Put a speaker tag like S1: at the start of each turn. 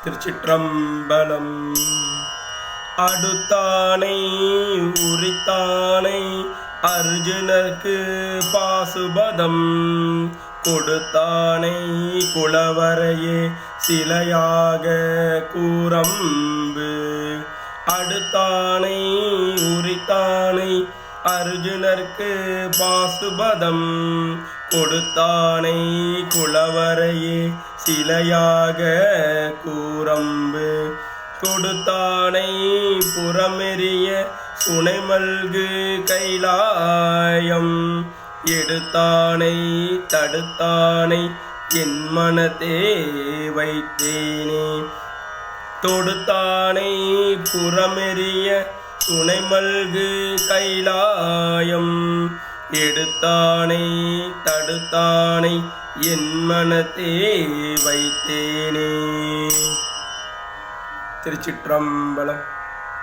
S1: திருச்சிற்றம்பலம். அடுத்தானை உரித்தானை அர்ஜுனர்க்கு பாசுபதம் கொடுத்தானை குளவரையே சிலையாக கூரம்பு. அடுத்தானை உரித்தானை அர்ஜுனர்க்கு பாசுபதம் கொடுத்தானை குளவரையே சிலையாக கூரம்பு. கொடுத்தானை புறமெறிய சுனைமல்கு கைலாயம் எடுத்தானை தடுத்தானை என் மனத்தே வைத்தேனே. தொடுத்தானை புறமெறிய சுனைமல்கு கைலாயம் எடுத்தானை தடுத்தானை என் மனத்தே வைத்தேனே. திருச்சிற்றம்பலம்.